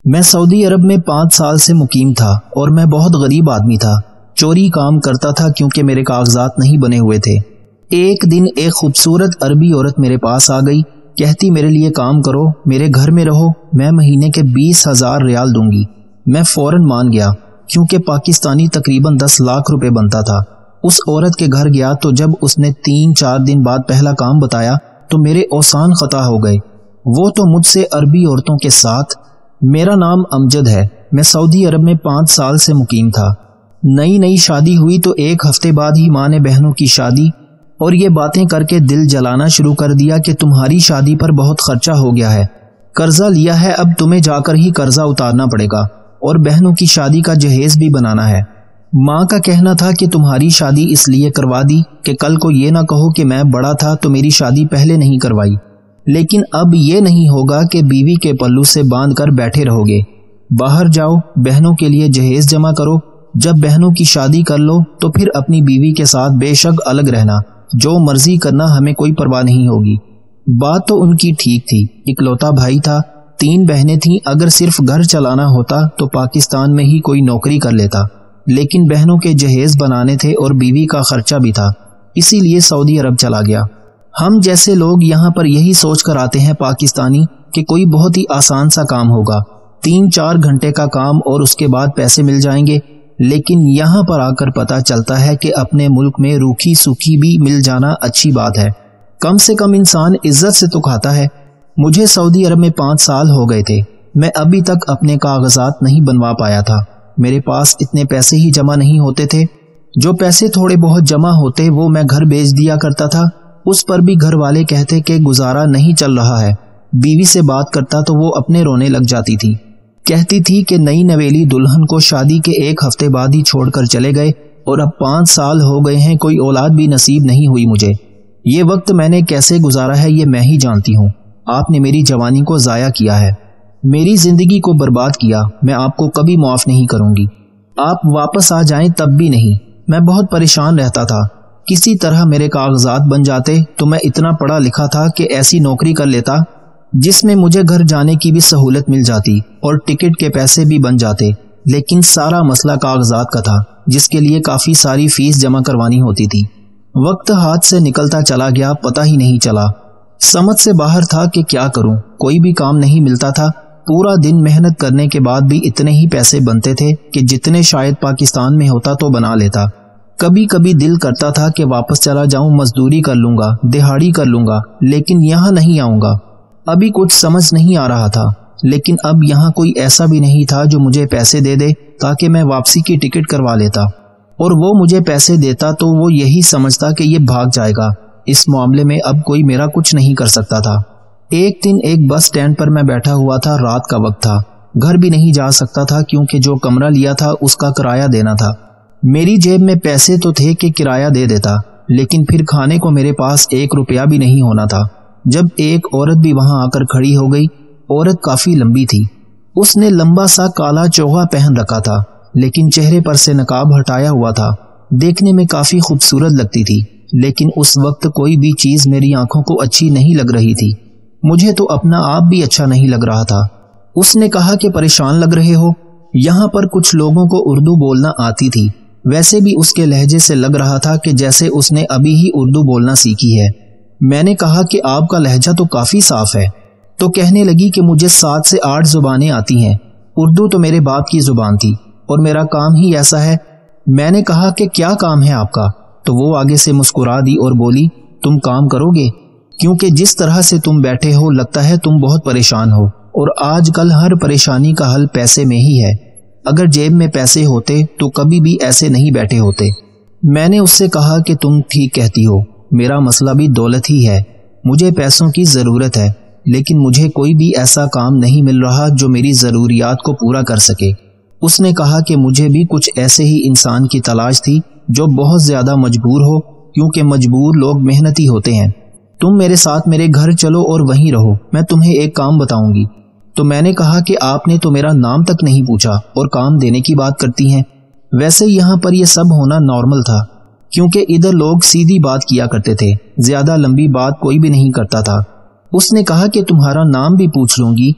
میں سعودی عرب میں 5 سال سے مقیم تھا اور میں بہت غریب آدمی تھا. چوری کام کرتا تھا کیونکہ میرے کاغذات نہیں بنے ہوئے تھے. ایک دن ایک خوبصورت عربی عورت میرے پاس آ گئی. کہتی میرے لیے کام کرو, میرے گھر میں رہو, میں مہینے کے 20,000 ریال دوں گی. میں فوراً مان گیا کیونکہ پاکستانی تقریباً 10 لاکھ روپے بنتا تھا. اس عورت کے گھر گیا تو جب اس نے 3-4 دن بعد پہلا کام بتایا تو میرے اوسان خطا ہو گئے. وہ تو مجھ سے عربی عورتوں کے ساتھ. میرا نام امجد ہے. میں سعودی عرب میں 5 سال سے مقیم تھا. نئی شادی ہوئی تو 1 ہفتے بعد ہی ماں نے بہنوں کی شادی اور یہ باتیں کر کے دل جلانا شروع کر دیا کہ تمہاری شادی پر بہت خرچہ ہو گیا ہے, قرضہ لیا ہے, اب تمہیں جا کر ہی قرضہ اتارنا پڑے گا اور بہنوں کی شادی کا جہیز بھی بنانا ہے. ماں کا کہنا تھا کہ تمہاری شادی اس لیے کروا دی کہ کل کو یہ نہ کہو کہ میں بڑا تھا تو میری شادی پہلے نہیں کروائی. لیکن اب یہ نہیں ہوگا کہ بیوی کے پلو سے باندھ کر بیٹھے رہو گے. باہر جاؤ, بہنوں کے لیے جہیز جمع کرو, جب بہنوں کی شادی کر لو تو پھر اپنی بیوی کے ساتھ بے شک الگ رہنا, جو مرضی کرنا, ہمیں کوئی پرواہ نہیں ہوگی. بات تو ان کی ٹھیک تھی. اکلوتا بھائی تھا, 3 بہنیں تھیں. اگر صرف گھر چلانا ہوتا تو پاکستان میں ہی کوئی نوکری کر لیتا, لیکن بہنوں کے جہیز بنانے تھے اور بیوی کا خرچہ بھی تھا, اسی لیے سعودی عرب چلا گیا. ہم جیسے لوگ یہاں پر یہی سوچ کر آتے ہیں پاکستانی کہ کوئی بہت ہی آسان سا کام ہوگا, 3-4 گھنٹے کا کام اور اس کے بعد پیسے مل جائیں گے. لیکن یہاں پر آ کر پتہ چلتا ہے کہ اپنے ملک میں روکھی سوکھی بھی مل جانا اچھی بات ہے. کم سے کم انسان عزت سے تو کھاتا ہے. مجھے سعودی عرب میں 5 سال ہو گئے تھے. میں ابھی تک اپنے کاغذات نہیں بنوا پایا تھا. میرے پاس اتنے پیسے ہی جمع نہیں ہوتے تھے. جو پیسے تھوڑے بہت جمع ہوتے وہ میں گھر بیچ دیا کرتا تھا. اس پر بھی گھر والے کہتے کہ گزارا نہیں چل رہا ہے. بیوی سے بات کرتا تو وہ اپنے رونے لگ جاتی تھی. کہتی تھی کہ نئی نویلی دلہن کو شادی کے 1 ہفتے بعد ہی چھوڑ کر چلے گئے اور اب 5 سال ہو گئے ہیں, کوئی اولاد بھی نصیب نہیں ہوئی مجھے. یہ وقت میں نے کیسے گزارا ہے یہ میں ہی جانتی ہوں. آپ نے میری جوانی کو ضائع کیا ہے, میری زندگی کو برباد کیا. میں آپ کو کبھی معاف نہیں کروں گی. آپ واپس آ جائیں تب بھی نہیں. میں بہت پریشان رہتا تھا. کسی طرح میرے کاغذات بن جاتے تو میں اتنا پڑھا لکھا تھا کہ ایسی نوکری کر لیتا جس میں مجھے گھر جانے کی بھی سہولت مل جاتی اور ٹکٹ کے پیسے بھی بن جاتے. لیکن سارا مسئلہ کاغذات کا تھا, جس کے لیے کافی ساری فیس جمع کروانی ہوتی تھی. وقت ہاتھ سے نکلتا چلا گیا, پتہ ہی نہیں چلا. سمجھ سے باہر تھا کہ کیا کروں. کوئی بھی کام نہیں ملتا تھا. پورا دن محنت کرنے کے بعد بھی اتنے ہی پیسے بنتے تھے کہ جتنے شاید پاکستان میں ہوتا تو بنا لیتا. کبھی کبھی دل کرتا تھا کہ واپس چلا جاؤں, مزدوری کر لوں گا, دہاڑی کر لوں گا, لیکن یہاں نہیں آؤں گا. ابھی کچھ سمجھ نہیں آ رہا تھا. لیکن اب یہاں کوئی ایسا بھی نہیں تھا جو مجھے پیسے دے دے تاکہ میں واپسی کی ٹکٹ کروا لیتا, اور وہ مجھے پیسے دیتا تو وہ یہی سمجھتا کہ یہ بھاگ جائے گا. اس معاملے میں اب کوئی میرا کچھ نہیں کر سکتا تھا. ایک دن ایک بس سٹینڈ پر میں بیٹھا ہوا تھا. رات کا وقت تھا. گھر بھی نہیں جا سکتا تھا کیونکہ جو کمرہ لیا تھا اس کا کرایہ دینا تھا. میری جیب میں پیسے تو تھے کہ کرایہ دے دیتا, لیکن پھر کھانے کو میرے پاس 1 روپیہ بھی نہیں ہونا تھا. جب ایک عورت بھی وہاں آ کر کھڑی ہو گئی. عورت کافی لمبی تھی. اس نے لمبا سا کالا چوغا پہن رکھا تھا, لیکن چہرے پر سے نقاب ہٹایا ہوا تھا. دیکھنے میں کافی خوبصورت لگتی تھی, لیکن اس وقت کوئی بھی چیز میری آنکھوں کو اچھی نہیں لگ رہی تھی. مجھے تو اپنا آپ بھی اچھا نہیں لگ رہا تھا. اس نے کہا کہ پریشان لگ رہے ہو. یہاں پر کچھ لوگوں کو اردو بولنا آتی تھی. ویسے بھی اس کے لہجے سے لگ رہا تھا کہ جیسے اس نے ابھی ہی اردو بولنا سیکھی ہے. میں نے کہا کہ آپ کا لہجہ تو کافی صاف ہے. تو کہنے لگی کہ مجھے 7 سے 8 زبانیں آتی ہیں. اردو تو میرے باپ کی زبان تھی اور میرا کام ہی ایسا ہے. میں نے کہا کہ کیا کام ہے آپ کا؟ تو وہ آگے سے مسکرا دی اور بولی, تم کام کرو گے؟ کیونکہ جس طرح سے تم بیٹھے ہو لگتا ہے تم بہت پریشان ہو, اور آج کل ہر پریشانی کا حل پیسے میں ہی ہے. اگر جیب میں پیسے ہوتے تو کبھی بھی ایسے نہیں بیٹھے ہوتے. میں نے اس سے کہا کہ تم ٹھیک کہتی ہو, میرا مسئلہ بھی دولت ہی ہے. مجھے پیسوں کی ضرورت ہے, لیکن مجھے کوئی بھی ایسا کام نہیں مل رہا جو میری ضروریات کو پورا کر سکے. اس نے کہا کہ مجھے بھی کچھ ایسے ہی انسان کی تلاش تھی جو بہت زیادہ مجبور ہو, کیونکہ مجبور لوگ محنتی ہوتے ہیں. تم میرے ساتھ میرے گھر چلو اور وہیں رہو, میں تمہیں ایک کام بتاؤں گی. تو میں نے کہا کہ آپ نے تو میرا نام تک نہیں پوچھا اور کام دینے کی بات کرتی ہیں. ویسے یہاں پر یہ سب ہونا نارمل تھا, کیونکہ ادھر لوگ سیدھی بات کیا کرتے تھے, زیادہ لمبی بات کوئی بھی نہیں کرتا تھا. اس نے کہا کہ تمہارا نام بھی پوچھ لوں گی.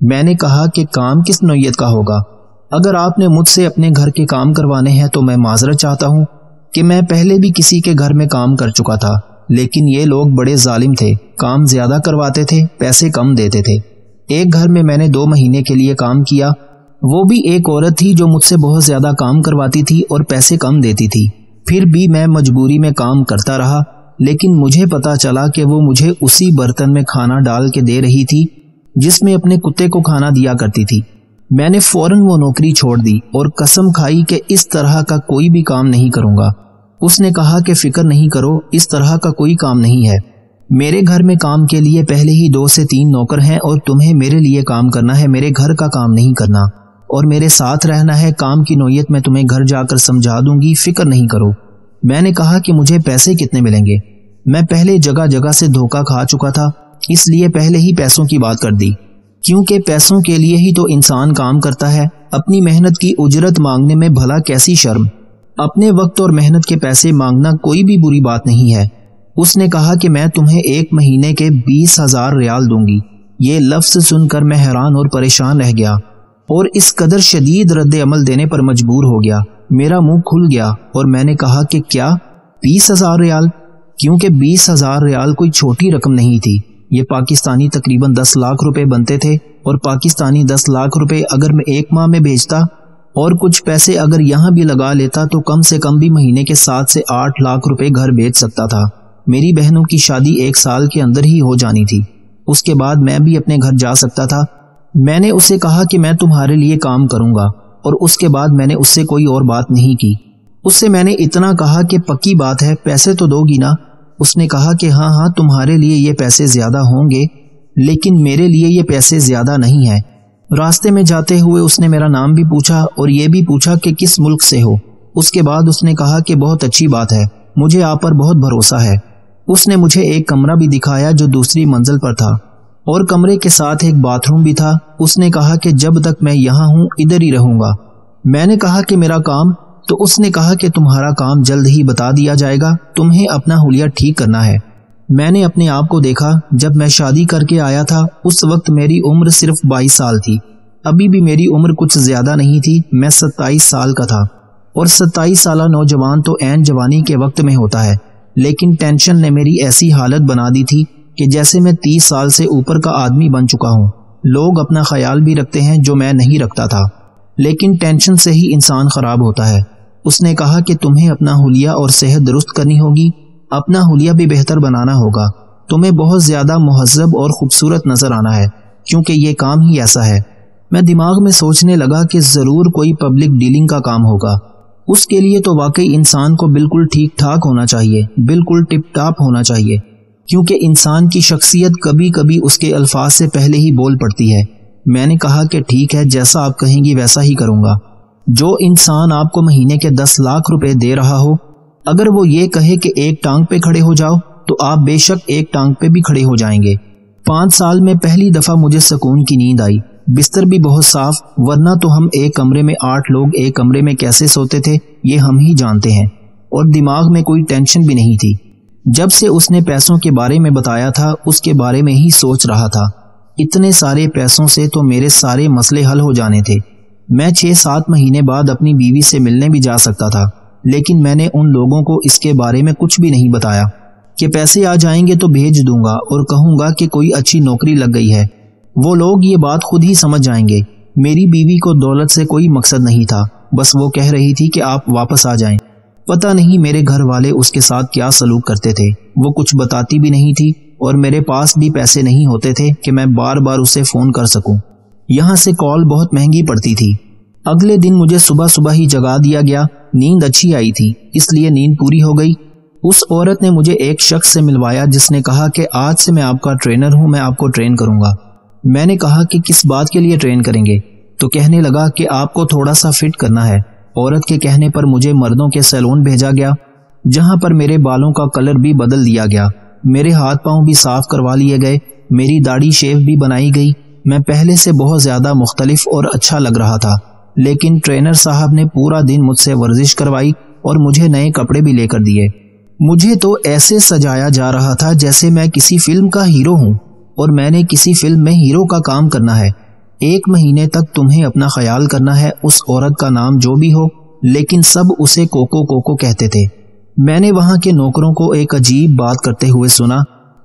میں نے کہا کہ کام کس نوعیت کا ہوگا؟ اگر آپ نے مجھ سے اپنے گھر کے کام کروانے ہیں تو میں معذرت چاہتا ہوں کہ میں پہلے بھی کسی کے گھر میں کام کر چکا تھا، لیکن یہ لوگ بڑے ظالم تھے، کام زیادہ کرواتے تھے، پیسے کم دیتے تھے۔ ایک گھر میں نے 2 مہینے کے لیے کام کیا، وہ بھی ایک عورت تھی جو مجھ سے بہت زیادہ کام کرواتی تھی اور پیسے کم دیتی تھی۔ پھر بھی میں مجبوری میں کام کرتا رہا، لیکن مجھے پتا چلا کہ وہ مجھے اسی برتن میں کھانا ڈال کے دے رہی تھی جس میں اپنے کتے کو کھانا دیا کرتی تھی۔ میں نے فوراً وہ نوکری چھوڑ دی اور قسم کھائی کہ اس طرح کا کوئی بھی کام نہیں کروں گا۔ اس نے کہا کہ فکر نہیں کرو، اس طرح کا کوئی کام نہیں ہے۔ میرے گھر میں کام کے لیے پہلے ہی 2 سے 3 نوکر ہیں اور تمہیں میرے لیے کام کرنا ہے، میرے گھر کا کام نہیں کرنا، اور میرے ساتھ رہنا ہے۔ کام کی نوعیت میں تمہیں گھر جا کر سمجھا دوں گی، فکر نہیں کرو۔ میں نے کہا کہ مجھے پیسے کتنے ملیں گے؟ میں پہلے جگہ جگہ سے دھوکہ کھا چکا تھا، اس لیے پہلے ہی پیسوں کی بات کر دی، کیونکہ پیسوں کے لیے ہی تو انسان کام کرتا ہے۔ اپنی محنت کی اجرت مانگنے میں بھلا کیسی شرم؟ اپنے وقت اور محنت کے پیسے مانگنا کوئی بھی بری بات نہیں ہے۔ اس نے کہا کہ میں تمہیں 1 مہینے کے 20,000 ریال دوں گی۔ یہ لفظ سن کر میں حیران اور پریشان رہ گیا اور اس قدر شدید رد عمل دینے پر مجبور ہو گیا۔ میرا منہ کھل گیا اور میں نے کہا کہ کیا 20,000 ریال؟ کیونکہ 20,000 ریال کوئی چھوٹی رقم نہیں تھی، یہ پاکستانی تقریباً 10 لاکھ روپے بنتے تھے، اور پاکستانی 10 لاکھ روپے اگر میں 1 ماہ میں بھیجتا اور کچھ پیسے اگر یہاں بھی لگا لیتا تو کم سے کم بھی مہینے کے 7 سے 8 لاکھ روپے گھر بیچ سکتا تھا۔ میری بہنوں کی شادی 1 سال کے اندر ہی ہو جانی تھی، اس کے بعد میں بھی اپنے گھر جا سکتا تھا۔ میں نے اسے کہا کہ میں تمہارے لیے کام کروں گا، اور اس کے بعد میں نے اس سے کوئی اور بات نہیں کی۔ اس سے میں نے اتنا کہا کہ پکی بات ہے، پیسے تو دو گی نا؟ اس نے کہا کہ ہاں تمہارے لیے یہ پیسے زیادہ ہوں گے، لیکن میرے لیے یہ پیسے زیادہ نہیں ہیں۔ راستے میں جاتے ہوئے اس نے میرا نام بھی پوچھا اور یہ بھی پوچھا کہ کس ملک سے ہو۔ اس کے بعد اس نے کہا کہ بہت اچھی بات ہے، مجھے آپ پر بہت بھروسہ ہے۔ اس نے مجھے ایک کمرہ بھی دکھایا جو دوسری منزل پر تھا، اور کمرے کے ساتھ ایک باتھ روم بھی تھا۔ اس نے کہا کہ جب تک میں یہاں ہوں ادھر ہی رہوں گا۔ میں نے کہا کہ میرا کام؟ تو اس نے کہا کہ تمہارا کام جلد ہی بتا دیا جائے گا، تمہیں اپنا حلیہ ٹھیک کرنا ہے۔ میں نے اپنے آپ کو دیکھا، جب میں شادی کر کے آیا تھا اس وقت میری عمر صرف 22 سال تھی۔ ابھی بھی میری عمر کچھ زیادہ نہیں تھی، میں 27 سال کا تھا، اور 27 سالہ نوجوان تو عین جوانی کے وقت میں ہوتا ہے، لیکن ٹینشن نے میری ایسی حالت بنا دی تھی کہ جیسے میں 30 سال سے اوپر کا آدمی بن چکا ہوں۔ لوگ اپنا خیال بھی رکھتے ہیں جو میں نہیں رکھتا تھا، لیکن ٹینشن سے ہی انسان خراب ہوتا ہے۔ اس نے کہا کہ تمہیں اپنا حلیہ اور صحت درست کرنی ہوگی، اپنا حلیہ بھی بہتر بنانا ہوگا، تمہیں بہت زیادہ مہذب اور خوبصورت نظر آنا ہے، کیونکہ یہ کام ہی ایسا ہے۔ میں دماغ میں سوچنے لگا کہ ضرور کوئی پبلک ڈیلنگ کا کام ہوگا، اس کے لیے تو واقعی انسان کو بالکل ٹھیک ٹھاک ہونا چاہیے، بالکل ٹپ ٹاپ ہونا چاہیے، کیونکہ انسان کی شخصیت کبھی کبھی اس کے الفاظ سے پہلے ہی بول پڑتی ہے۔ میں نے کہا کہ ٹھیک ہے، جیسا آپ کہیں گی ویسا ہی کروں گا۔ جو انسان آپ کو مہینے کے 10 لاکھ روپے دے رہا ہو، اگر وہ یہ کہے کہ ایک ٹانگ پہ کھڑے ہو جاؤ تو آپ بے شک ایک ٹانگ پہ بھی کھڑے ہو جائیں گے۔ 5 سال میں پہلی دفعہ مجھے سکون کی نیند آئی، بستر بھی بہت صاف، ورنہ تو ہم ایک کمرے میں 8 لوگ ایک کمرے میں کیسے سوتے تھے یہ ہم ہی جانتے ہیں، اور دماغ میں کوئی ٹینشن بھی نہیں تھی۔ جب سے اس نے پیسوں کے بارے میں بتایا تھا اس کے بارے میں ہی سوچ رہا تھا۔ اتنے سارے پیسوں سے تو میرے سارے مسئلے حل ہو جانے تھے۔ میں 6-7 مہینے بعد اپنی بیوی سے ملنے بھی جا سکتا تھا، لیکن میں نے ان لوگوں کو اس کے بارے میں کچھ بھی نہیں بتایا کہ پیسے آ جائیں گے تو بھیج دوں گا اور کہوں گا کہ کوئی اچھی نوکری لگ گئی ہے۔ وہ لوگ یہ بات خود ہی سمجھ جائیں گے۔ میری بیوی کو دولت سے کوئی مقصد نہیں تھا، بس وہ کہہ رہی تھی کہ آپ واپس آ جائیں۔ پتہ نہیں میرے گھر والے اس کے ساتھ کیا سلوک کرتے تھے، وہ کچھ بتاتی بھی نہیں تھی، اور میرے پاس بھی پیسے نہیں ہوتے تھے کہ میں بار بار اسے فون کر سکوں۔ یہاں سے کال بہت مہنگی پڑتی تھی۔ اگلے دن مجھے صبح ہی جگا دیا گیا، نیند اچھی آئی تھی اس لیے نیند پوری ہو گئی۔ اس عورت نے مجھے ایک شخص سے ملوایا جس نے کہا کہ آج سے میں آپ کا ٹرینر ہوں، میں آپ کو ٹرین کروں گا۔ میں نے کہا کہ کس بات کے لیے ٹرین کریں گے؟ تو کہنے لگا کہ آپ کو تھوڑا سا فٹ کرنا ہے۔ عورت کے کہنے پر مجھے مردوں کے سیلون بھیجا گیا، جہاں پر میرے بالوں کا کلر بھی بدل دیا گیا، میرے ہاتھ پاؤں بھی صاف کروا لیے گئے، میری داڑھی شیو بھی بنائی گئی۔ میں پہلے سے بہت زیادہ مختلف اور اچھا لگ رہا تھا، لیکن ٹرینر صاحب نے پورا دن مجھ سے ورزش کروائی اور مجھے نئے کپڑے بھی لے کر دیے۔ مجھے تو ایسے سجایا جا رہا تھا جیسے میں کسی فلم کا ہیرو ہوں اور میں نے کسی فلم میں ہیرو کا کام کرنا ہے۔ 1 مہینے تک تمہیں اپنا خیال کرنا ہے، اس عورت کا نام جو بھی ہو، لیکن سب اسے کوکو کوکو کہتے تھے۔ میں نے وہاں کے نوکروں کو ایک عجیب بات کرتے ہوئے سنا۔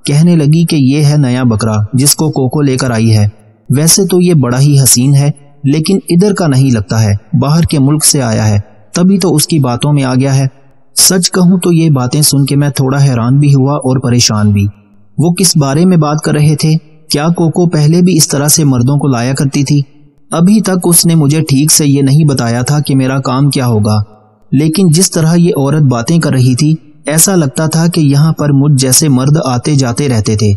کہنے لگی کہ یہ ہے نیا بکرا جس کو کوکو لے کر آئی ہے، ویسے تو یہ بڑا ہی حسین ہے لیکن ادھر کا نہیں لگتا ہے، باہر کے ملک سے آیا ہے، تبھی تو اس کی باتوں میں آ گیا ہے۔ سچ کہوں تو یہ باتیں سن کے میں تھوڑا حیران بھی ہوا اور پریشان بھی۔ وہ کس بارے میں بات کر رہے تھے؟ کیا کوکو پہلے بھی اس طرح سے مردوں کو لایا کرتی تھی؟ ابھی تک اس نے مجھے ٹھیک سے یہ نہیں بتایا تھا کہ میرا کام کیا ہوگا، لیکن جس طرح یہ عورت باتیں کر رہی تھی ایسا لگتا تھا کہ یہاں پر مجھ جیسے مرد آتے جاتے رہتے تھے۔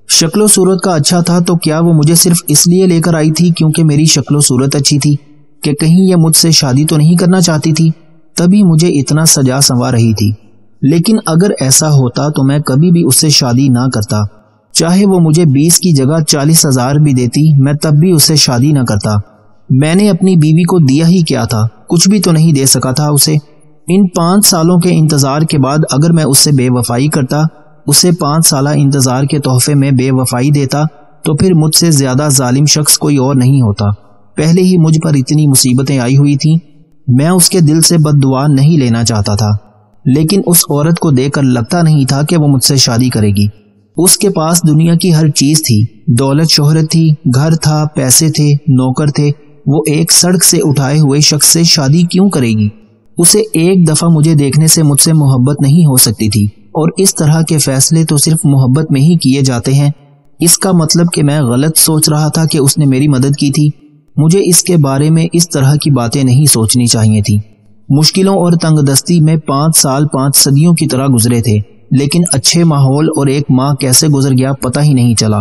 شکل و صورت کا اچھا تھا تو کیا وہ مجھے صرف اس لیے لے کر آئی تھی کیونکہ میری شکل و صورت اچھی تھی، کہ کہیں یہ مجھ سے شادی تو نہیں کرنا چاہتی تھی، تبھی مجھے اتنا سجا سنوار رہی تھی؟ لیکن اگر ایسا ہوتا تو میں کبھی بھی اس سے شادی نہ کرتا، چاہے وہ مجھے 20 کی جگہ 40,000 بھی دیتی، میں تب بھی اس سے شادی نہ کرتا۔ میں نے اپنی بیوی کو دیا ہی کیا تھا، کچھ بھی تو نہیں دے سکا تھا اسے۔ ان 5 سالوں کے انتظار کے بعد اگر میں اس سے بے وفائی کرتا، اسے 5 سالہ انتظار کے تحفے میں بے وفائی دیتا، تو پھر مجھ سے زیادہ ظالم شخص کوئی اور نہیں ہوتا۔ پہلے ہی مجھ پر اتنی مصیبتیں آئی ہوئی تھیں، میں اس کے دل سے بد دعا نہیں لینا چاہتا تھا، لیکن اس عورت کو دیکھ کر لگتا نہیں تھا کہ وہ مجھ سے شادی کرے گی۔ اس کے پاس دنیا کی ہر چیز تھی، دولت شہرت تھی، گھر تھا، پیسے تھے، نوکر تھے، وہ ایک سڑک سے اٹھائے ہوئے شخص سے شادی کیوں کرے گی؟ اسے ایک دفعہ مجھے دیکھنے سے مجھ سے محبت نہیں ہو سکتی تھی، اور اس طرح کے فیصلے تو صرف محبت میں ہی کیے جاتے ہیں۔ اس کا مطلب کہ میں غلط سوچ رہا تھا کہ اس نے میری مدد کی تھی۔ مجھے اس کے بارے میں اس طرح کی باتیں نہیں سوچنی چاہیے تھی۔ مشکلوں اور تنگ دستی میں 5 سال 5 صدیوں کی طرح گزرے تھے، لیکن اچھے ماحول اور ایک ماہ کیسے گزر گیا پتہ ہی نہیں چلا۔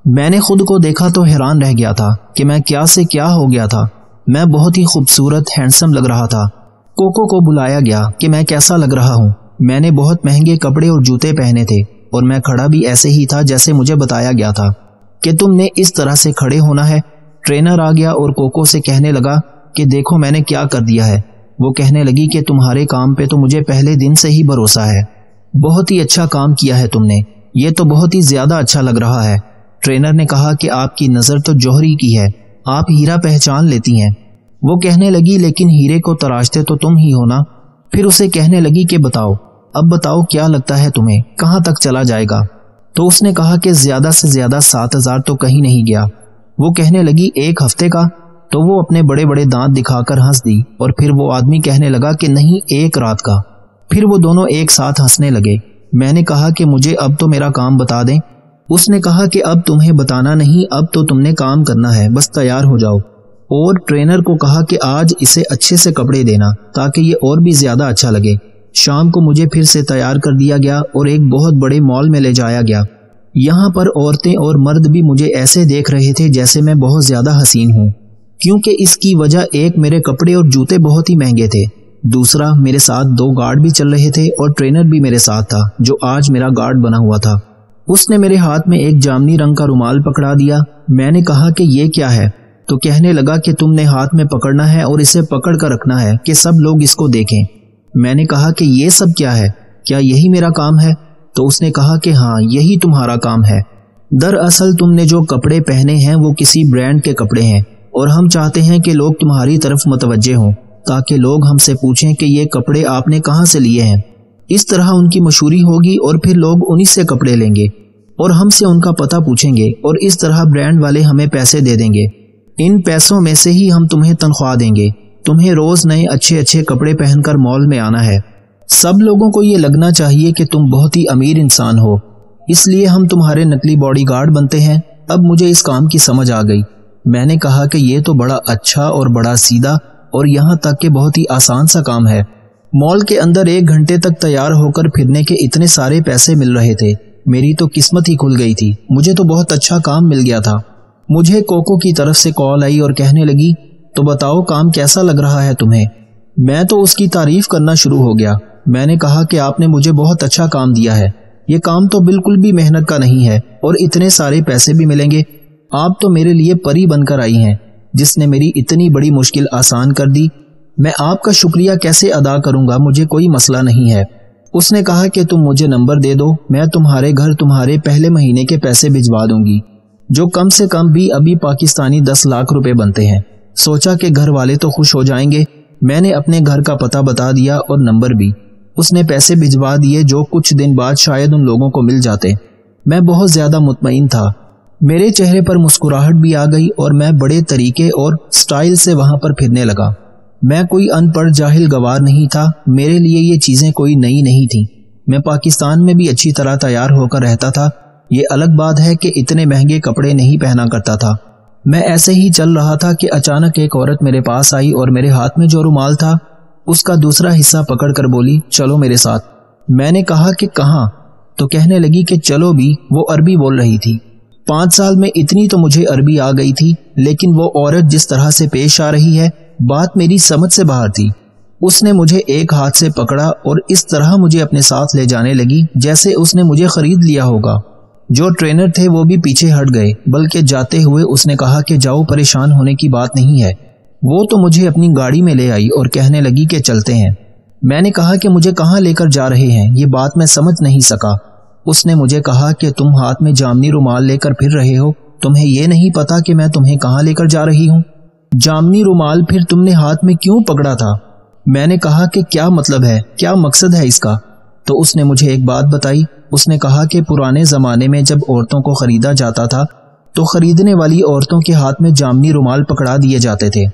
میں نے خود کو دیکھا تو حیران رہ گیا تھا کہ میں کیا سے کیا ہو گیا تھا۔ میں بہت ہی خوبصورت ہینڈسم لگ رہا تھا۔ کوکو کو بلایا گیا کہ میں کیسا لگ رہا ہوں۔ میں نے بہت مہنگے کپڑے اور جوتے پہنے تھے، اور میں کھڑا بھی ایسے ہی تھا جیسے مجھے بتایا گیا تھا کہ تم نے اس طرح سے کھڑے ہونا ہے۔ ٹرینر آ گیا اور کوکو سے کہنے لگا کہ دیکھو میں نے کیا کر دیا ہے۔ وہ کہنے لگی کہ تمہارے کام پہ تو مجھے پہلے دن سے ہی بھروسہ ہے، بہت ہی اچھا کام کیا ہے تم نے، یہ تو بہت ہی زیادہ اچھا لگ رہا ہے۔ ٹرینر نے کہا کہ آپ کی نظر تو جوہری کی ہے، آپ ہیرا پہچان لیتی ہیں۔ وہ کہنے لگی لیکن ہیرے کو تراشتے تو تم ہی ہو نا۔ پھر اسے کہنے لگی کہ بتاؤ، اب بتاؤ کیا لگتا ہے تمہیں کہاں تک چلا جائے گا؟ تو اس نے کہا کہ زیادہ سے زیادہ 7,000 تو کہیں نہیں گیا۔ وہ کہنے لگی 1 ہفتے کا؟ تو وہ اپنے بڑے بڑے دانت دکھا کر ہنس دی، اور پھر وہ آدمی کہنے لگا کہ نہیں 1 رات کا۔ پھر وہ دونوں ایک ساتھ ہنسنے لگے۔ میں نے کہا کہ مجھے اب تو میرا کام بتا دیں۔ اس نے کہا کہ اب تمہیں بتانا نہیں، اب تو تم نے کام کرنا ہے، بس تیار ہو جاؤ۔ اور ٹرینر کو کہا کہ آج اسے اچھے سے کپڑے دینا تاکہ یہ اور بھی زیادہ اچھا لگے۔ شام کو مجھے پھر سے تیار کر دیا گیا اور ایک بہت بڑے مال میں لے جایا گیا۔ یہاں پر عورتیں اور مرد بھی مجھے ایسے دیکھ رہے تھے جیسے میں بہت زیادہ حسین ہوں، کیونکہ اس کی وجہ ایک میرے کپڑے اور جوتے بہت ہی مہنگے تھے، دوسرا میرے ساتھ 2 گارڈ بھی چل رہے تھے اور ٹرینر بھی میرے ساتھ تھا جو آج میرا گارڈ بنا ہوا تھا۔ اس نے میرے ہاتھ میں ایک جامنی رنگ کا رومال پکڑا دیا۔ میں نے کہا کہ یہ کیا ہے؟ تو کہنے لگا کہ تم نے ہاتھ میں پکڑنا ہے اور اسے پکڑ کر رکھنا ہے کہ سب لوگ اس کو دیکھیں۔ میں نے کہا کہ یہ سب کیا ہے؟ کیا یہی میرا کام ہے؟ تو اس نے کہا کہ ہاں یہی تمہارا کام ہے۔ دراصل تم نے جو کپڑے پہنے ہیں وہ کسی برانڈ کے کپڑے ہیں، اور ہم چاہتے ہیں کہ لوگ تمہاری طرف متوجہ ہوں تاکہ لوگ ہم سے پوچھیں کہ یہ کپڑے آپ نے کہاں سے لیے ہیں۔ اس طرح ان کی مشہوری ہوگی اور پھر لوگ انہی سے کپڑے لیں گے اور ہم سے ان کا پتہ پوچھیں گے، اور اس طرح برانڈ والے ہمیں پیسے دے دیں گے۔ ان پیسوں میں سے ہی ہم تمہیں تنخواہ دیں گے۔ تمہیں روز نئے اچھے اچھے کپڑے پہن کر مال میں آنا ہے۔ سب لوگوں کو یہ لگنا چاہیے کہ تم بہت ہی امیر انسان ہو، اس لیے ہم تمہارے نقلی باڈی گارڈ بنتے ہیں۔ اب مجھے اس کام کی سمجھ آ گئی۔ میں نے کہا کہ یہ تو بڑا اچھا اور بڑا سیدھا اور یہاں تک کہ بہت ہی آسان سا کام ہے۔ مال کے اندر 1 گھنٹے تک تیار ہو کر پھرنے کے اتنے سارے پیسے مل رہے تھے، میری تو قسمت ہی کھل گئی تھی، مجھے تو بہت اچھا کام مل گیا تھا۔ مجھے کوکو کی طرف سے کال آئی اور کہنے لگی تو بتاؤ کام کیسا لگ رہا ہے تمہیں؟ میں تو اس کی تعریف کرنا شروع ہو گیا۔ میں نے کہا کہ آپ نے مجھے بہت اچھا کام دیا ہے، یہ کام تو بالکل بھی محنت کا نہیں ہے اور اتنے سارے پیسے بھی ملیں گے۔ آپ تو میرے لیے پری بن کر آئی ہیں جس نے میری اتنی بڑی مشکل آسان کر دی۔ میں آپ کا شکریہ کیسے ادا کروں گا، مجھے کوئی مسئلہ نہیں ہے۔ اس نے کہا کہ تم مجھے نمبر دے دو، میں تمہارے گھر تمہارے پہلے مہینے کے پیسے بھجوا دوں گی۔ جو کم سے کم بھی ابھی پاکستانی 10 لاکھ روپے بنتے ہیں۔ سوچا کہ گھر والے تو خوش ہو جائیں گے۔ میں نے اپنے گھر کا پتہ بتا دیا اور نمبر بھی۔ اس نے پیسے بھجوا دیے جو کچھ دن بعد شاید ان لوگوں کو مل جاتے۔ میں بہت زیادہ مطمئن تھا، میرے چہرے پر مسکراہٹ بھی آ گئی اور میں بڑے طریقے اور سٹائل سے وہاں پر پھرنے لگا۔ میں کوئی ان پڑھ جاہل گوار نہیں تھا، میرے لیے یہ چیزیں کوئی نئی نہیں تھیں۔ میں پاکستان میں بھی اچھی طرح تیار ہو کر رہتا تھا، یہ الگ بات ہے کہ اتنے مہنگے کپڑے نہیں پہنا کرتا تھا۔ میں ایسے ہی چل رہا تھا کہ اچانک ایک عورت میرے پاس آئی اور میرے ہاتھ میں جو رومال تھا اس کا دوسرا حصہ پکڑ کر بولی، چلو میرے ساتھ۔ میں نے کہا کہ کہاں؟ تو کہنے لگی کہ چلو بھی۔ وہ عربی بول رہی تھی۔ 5 سال میں اتنی تو مجھے عربی آ گئی تھی، لیکن وہ عورت جس طرح سے پیش آ رہی ہے بات میری سمجھ سے باہر تھی۔ اس نے مجھے ایک ہاتھ سے پکڑا اور اس طرح مجھے اپنے ساتھ لے جانے لگی جیسے اس نے مجھے خرید لیا ہوگا۔ جو ٹرینر تھے وہ بھی پیچھے ہٹ گئے، بلکہ جاتے ہوئے اس نے کہا کہ جاؤ، پریشان ہونے کی بات نہیں ہے۔ وہ تو مجھے اپنی گاڑی میں لے آئی اور کہنے لگی کہ چلتے ہیں۔ میں نے کہا کہ مجھے کہاں لے کر جا رہے ہیں، یہ بات میں سمجھ نہیں سکا۔ اس نے مجھے کہا کہ تم ہاتھ میں جامنی رومال لے کر پھر رہے ہو، تمہیں یہ نہیں پتا کہ میں تمہیں کہاں لے کر جا رہی ہوں؟ جامنی رومال پھر تم نے ہاتھ میں کیوں پکڑا تھا؟ میں نے کہا کہ کیا مطلب ہے، کیا مقصد ہے اس کا؟ تو اس نے مجھے ایک بات بتائی۔ اس نے کہا کہ پرانے زمانے میں جب عورتوں کو خریدا جاتا تھا تو خریدنے والی عورتوں کے ہاتھ میں جامنی رومال پکڑا دیے جاتے تھے۔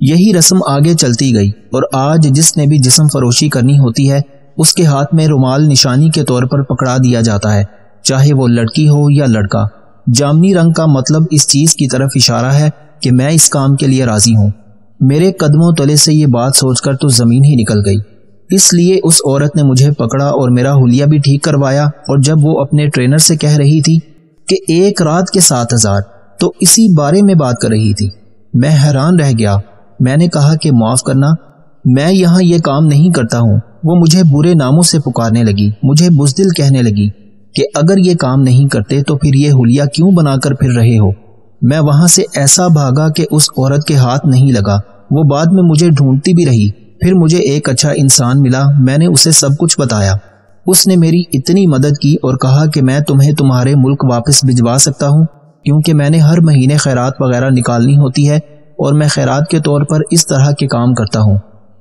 یہی رسم آگے چلتی گئی اور آج جس نے بھی جسم فروشی کرنی ہوتی ہے اس کے ہاتھ میں رومال نشانی کے طور پر پکڑا دیا جاتا ہے، چاہے وہ لڑکی ہو یا لڑکا۔ جامنی رنگ کا مطلب اس چیز کی طرف اشارہ ہے کہ میں اس کام کے لیے راضی ہوں۔ میرے قدموں تلے سے یہ بات سوچ کر تو زمین ہی نکل گئی۔ اس لیے اس عورت نے مجھے پکڑا اور میرا حلیہ بھی ٹھیک کروایا، اور جب وہ اپنے ٹرینر سے کہہ رہی تھی کہ 1 رات کے 7,000 تو اسی بارے میں بات کر رہی تھی۔ میں حیران رہ گیا۔ میں نے کہا کہ معاف کرنا، میں یہاں یہ کام نہیں کرتا ہوں۔ وہ مجھے برے ناموں سے پکارنے لگی، مجھے بزدل کہنے لگی کہ اگر یہ کام نہیں کرتے تو پھر یہ حلیہ کیوں بنا کر پھر رہے ہو؟ میں وہاں سے ایسا بھاگا کہ اس عورت کے ہاتھ نہیں لگا۔ وہ بعد میں مجھے ڈھونڈتی بھی رہی۔ پھر مجھے ایک اچھا انسان ملا، میں نے اسے سب کچھ بتایا۔ اس نے میری اتنی مدد کی اور کہا کہ میں تمہیں تمہارے ملک واپس بھجوا سکتا ہوں، کیونکہ میں نے ہر مہینے خیرات وغیرہ نکالنی ہوتی ہے اور میں خیرات کے طور پر اس طرح کے کام کرتا ہوں۔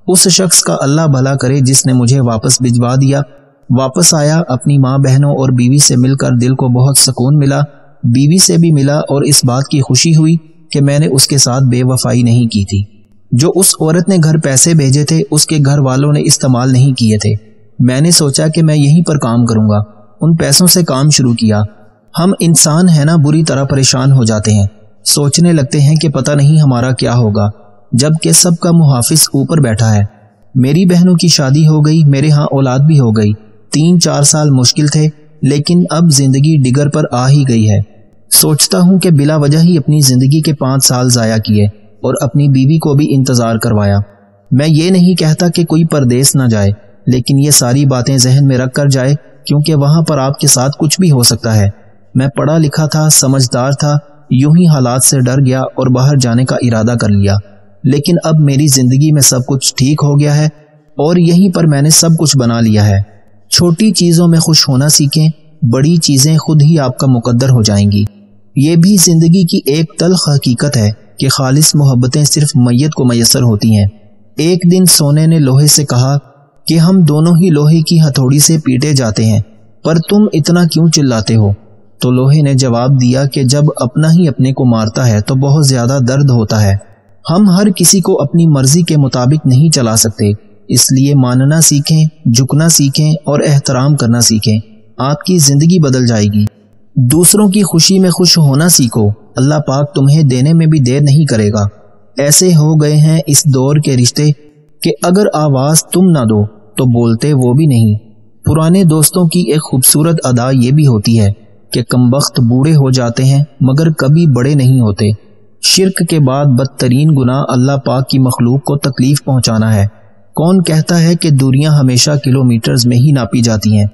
اس شخص کا اللہ بھلا کرے جس نے مجھے واپس بھجوا دیا۔ واپس آیا، اپنی ماں بہنوں اور بیوی سے مل کر دل کو بہت سکون ملا۔ بیوی سے بھی ملا اور اس بات کی خوشی ہوئی کہ میں نے اس کے ساتھ بے وفائی نہیں کی تھی۔ جو اس عورت نے گھر پیسے بھیجے تھے اس کے گھر والوں نے استعمال نہیں کیے تھے۔ میں نے سوچا کہ میں یہیں پر کام کروں گا۔ ان پیسوں سے کام شروع کیا۔ ہم انسان ہیں نا، بری طرح پریشان ہو جاتے ہیں، سوچنے لگتے ہیں کہ پتہ نہیں ہمارا کیا ہوگا، جبکہ سب کا محافظ اوپر بیٹھا ہے۔ میری بہنوں کی شادی ہو گئی، میرے ہاں اولاد بھی ہو گئی۔ 3-4 سال مشکل تھے، لیکن اب زندگی ڈگر پر آ ہی گئی ہے۔ سوچتا ہوں کہ بلا وجہ ہی اپنی زندگی کے 5 سال ضائع کیے اور اپنی بیوی کو بھی انتظار کروایا۔ میں یہ نہیں کہتا کہ کوئی پردیس نہ جائے، لیکن یہ ساری باتیں ذہن میں رکھ کر جائے، کیونکہ وہاں پر آپ کے ساتھ کچھ بھی ہو سکتا ہے۔ میں پڑھا لکھا تھا، سمجھدار تھا، یوں ہی حالات سے ڈر گیا اور باہر جانے کا ارادہ کر لیا۔ لیکن اب میری زندگی میں سب کچھ ٹھیک ہو گیا ہے اور یہیں پر میں نے سب کچھ بنا لیا ہے۔ چھوٹی چیزوں میں خوش ہونا سیکھیں، بڑی چیزیں خود ہی آپ کا مقدر ہو جائیں گی۔ یہ بھی زندگی کی ایک تلخ حقیقت ہے کہ خالص محبتیں صرف میت کو میسر ہوتی ہیں۔ ایک دن سونے نے لوہے سے کہا کہ ہم دونوں ہی لوہے کی ہتھوڑی سے پیٹے جاتے ہیں، پر تم اتنا کیوں چلاتے ہو؟ تو لوہے نے جواب دیا کہ جب اپنا ہی اپنے کو مارتا ہے تو بہت زیادہ درد ہوتا ہے۔ ہم ہر کسی کو اپنی مرضی کے مطابق نہیں چلا سکتے، اس لیے ماننا سیکھیں، جھکنا سیکھیں اور احترام کرنا سیکھیں۔ آپ کی زندگی بدل جائے گی۔ دوسروں کی خوشی میں خوش ہونا سیکھو، اللہ پاک تمہیں دینے میں بھی دیر نہیں کرے گا۔ ایسے ہو گئے ہیں اس دور کے رشتے کہ اگر آواز تم نہ دو تو بولتے وہ بھی نہیں۔ پرانے دوستوں کی ایک خوبصورت ادا یہ بھی ہوتی ہے کہ کمبخت بوڑھے ہو جاتے ہیں مگر کبھی بڑے نہیں ہوتے۔ شرک کے بعد بدترین گناہ اللہ پاک کی مخلوق کو تکلیف پہنچانا ہے۔ کون کہتا ہے کہ دوریاں ہمیشہ کلومیٹرز میں ہی ناپی جاتی ہیں؟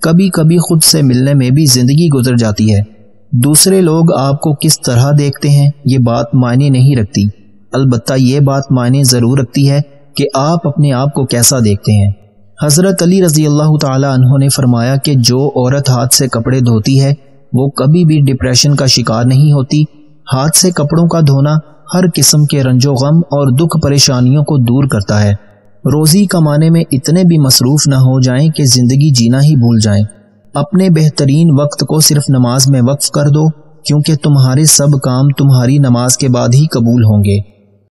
کبھی کبھی خود سے ملنے میں بھی زندگی گزر جاتی ہے۔ دوسرے لوگ آپ کو کس طرح دیکھتے ہیں یہ بات معنی نہیں رکھتی، البتہ یہ بات معنی ضرور رکھتی ہے کہ آپ اپنے آپ کو کیسا دیکھتے ہیں۔ حضرت علی رضی اللہ تعالی عنہ نے فرمایا کہ جو عورت ہاتھ سے کپڑے دھوتی ہے وہ کبھی بھی ڈپریشن کا شکار نہیں ہوتی۔ ہاتھ سے کپڑوں کا دھونا ہر قسم کے رنج و غم اور دکھ پریشانیوں کو دور کرتا ہے۔ روزی کمانے میں اتنے بھی مصروف نہ ہو جائیں کہ زندگی جینا ہی بھول جائیں۔ اپنے بہترین وقت کو صرف نماز میں وقف کر دو، کیونکہ تمہارے سب کام تمہاری نماز کے بعد ہی قبول ہوں گے۔